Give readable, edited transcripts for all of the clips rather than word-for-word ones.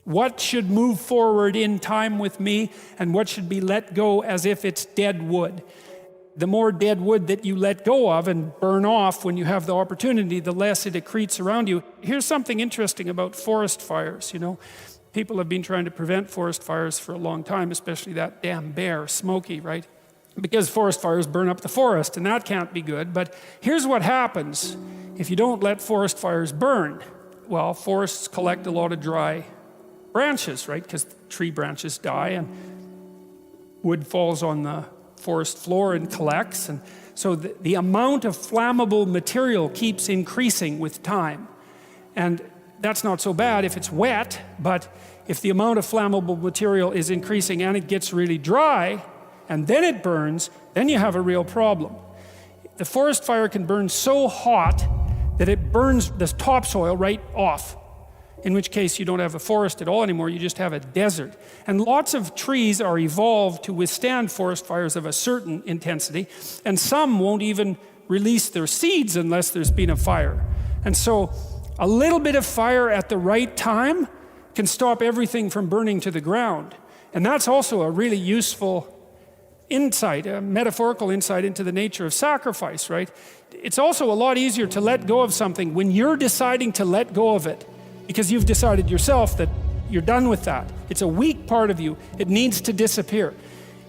What should move forward in time with me, and what should be let go as if it's dead wood? The more dead wood that you let go of and burn off when you have the opportunity, the less it accretes around you. Here's something interesting about forest fires, People have been trying to prevent forest fires for a long time, especially that damn bear, Smokey, right? Because forest fires burn up the forest, and that can't be good. But here's what happens if you don't let forest fires burn. Well, forests collect a lot of dry branches, right? Because tree branches die and wood falls on the forest floor and collects. And so the amount of flammable material keeps increasing with time. And that's not so bad if it's wet, but if the amount of flammable material is increasing and it gets really dry, and then it burns, then you have a real problem. The forest fire can burn so hot that it burns the topsoil right off, in which case you don't have a forest at all anymore, you just have a desert. And lots of trees are evolved to withstand forest fires of a certain intensity, and some won't even release their seeds unless there's been a fire. And so a little bit of fire at the right time can stop everything from burning to the ground. And that's also a really useful insight, a metaphorical insight into the nature of sacrifice, right? It's also a lot easier to let go of something when you're deciding to let go of it, because you've decided yourself that you're done with that. It's a weak part of you. It needs to disappear.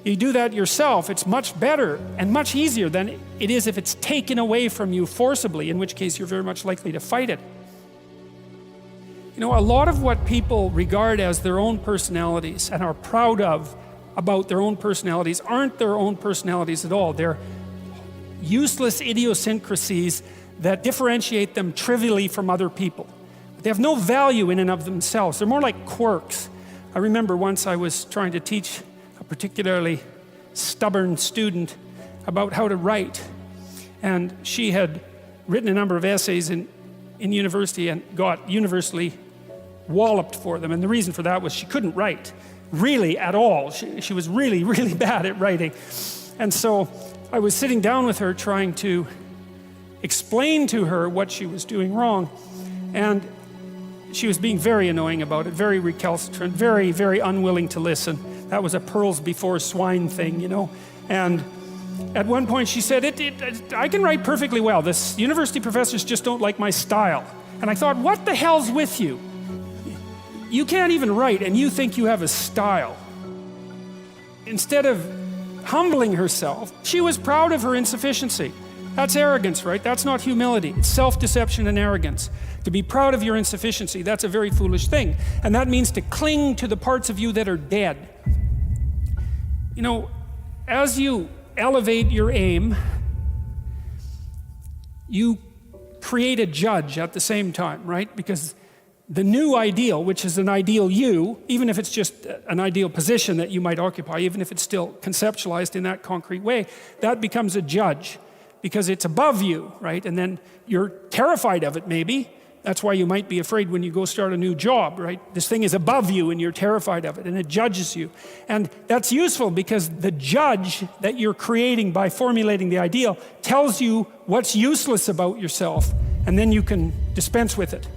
You do that yourself, it's much better and much easier than it is if it's taken away from you forcibly, in which case you're very much likely to fight it. A lot of what people regard as their own personalities and are proud of about their own personalities aren't their own personalities at all. They're useless idiosyncrasies that differentiate them trivially from other people. They have no value in and of themselves. They're more like quirks. I remember once I was trying to teach a particularly stubborn student about how to write. And she had written a number of essays in university and got universally walloped for them. And the reason for that was she couldn't write, really at all. She was really, really bad at writing. And so I was sitting down with her trying to explain to her what she was doing wrong. And she was being very annoying about it, very recalcitrant, very, very unwilling to listen. That was a pearls before swine thing, And at one point she said, I can write perfectly well. This university professors just don't like my style. And I thought, what the hell's with you? You can't even write and you think you have a style. Instead of humbling herself, she was proud of her insufficiency. That's arrogance, right? That's not humility. It's self-deception and arrogance. To be proud of your insufficiency, that's a very foolish thing. And that means to cling to the parts of you that are dead. As you elevate your aim, you create a judge at the same time, right? Because the new ideal, which is an ideal you, even if it's just an ideal position that you might occupy, even if it's still conceptualized in that concrete way, that becomes a judge because it's above you, right? And then you're terrified of it, maybe. That's why you might be afraid when you go start a new job, right? This thing is above you and you're terrified of it and it judges you. And that's useful because the judge that you're creating by formulating the ideal tells you what's useless about yourself, and then you can dispense with it.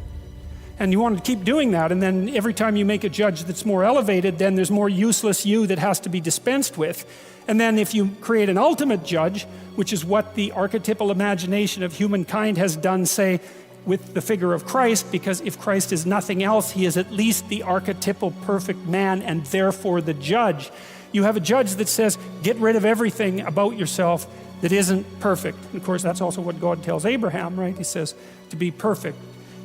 And you want to keep doing that, and then every time you make a judge that's more elevated, then there's more useless you that has to be dispensed with. And then if you create an ultimate judge, which is what the archetypal imagination of humankind has done, say, with the figure of Christ, because if Christ is nothing else, he is at least the archetypal perfect man and therefore the judge. You have a judge that says, get rid of everything about yourself that isn't perfect. And of course, that's also what God tells Abraham, right? He says to be perfect,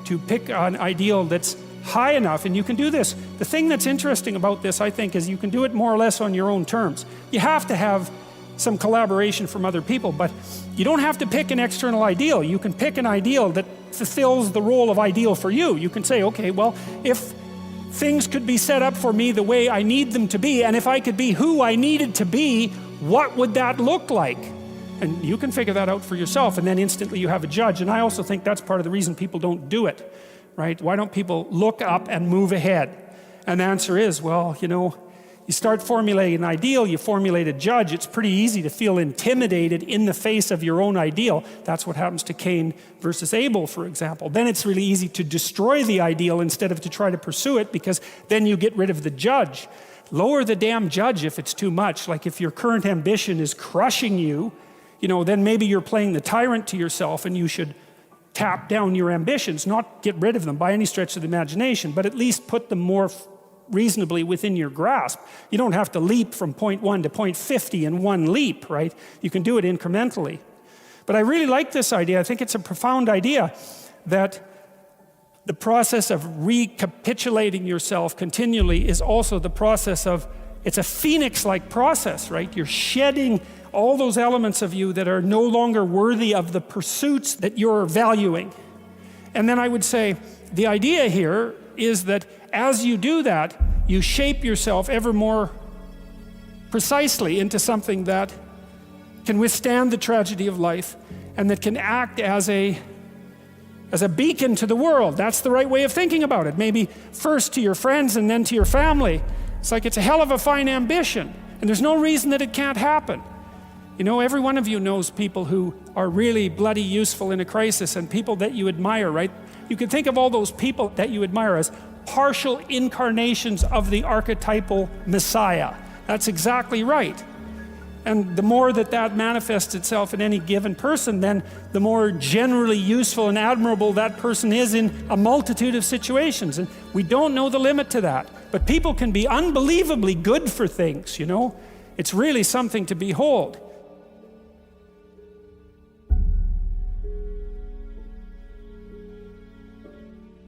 to pick an ideal that's high enough, and you can do this. The thing that's interesting about this, I think, is you can do it more or less on your own terms. You have to have some collaboration from other people, but you don't have to pick an external ideal. You can pick an ideal that fulfills the role of ideal for you. You can say, okay, well, if things could be set up for me the way I need them to be, and if I could be who I needed to be, what would that look like? And you can figure that out for yourself, and then instantly you have a judge. And I also think that's part of the reason people don't do it, right? Why don't people look up and move ahead? And the answer is, well, You start formulating an ideal, you formulate a judge. It's pretty easy to feel intimidated in the face of your own ideal. That's what happens to Cain versus Abel, for example. Then it's really easy to destroy the ideal instead of to try to pursue it, because then you get rid of the judge. Lower the damn judge if it's too much. Like if your current ambition is crushing you, then maybe you're playing the tyrant to yourself, and you should tap down your ambitions, not get rid of them by any stretch of the imagination, but at least put them more reasonably within your grasp. You don't have to leap from point 1 to point 50 in one leap, right? You can do it incrementally. But I really like this idea. I think it's a profound idea that the process of recapitulating yourself continually is also the process of, it's a phoenix-like process, right? You're shedding all those elements of you that are no longer worthy of the pursuits that you're valuing. And then I would say, the idea here is that as you do that, you shape yourself ever more precisely into something that can withstand the tragedy of life and that can act as a beacon to the world. That's the right way of thinking about it. Maybe first to your friends and then to your family. It's like it's a hell of a fine ambition, and there's no reason that it can't happen. Every one of you knows people who are really bloody useful in a crisis, and people that you admire, right? You can think of all those people that you admire as partial incarnations of the archetypal Messiah. That's exactly right. And the more that manifests itself in any given person, then the more generally useful and admirable that person is in a multitude of situations. And we don't know the limit to that. But people can be unbelievably good for things, It's really something to behold.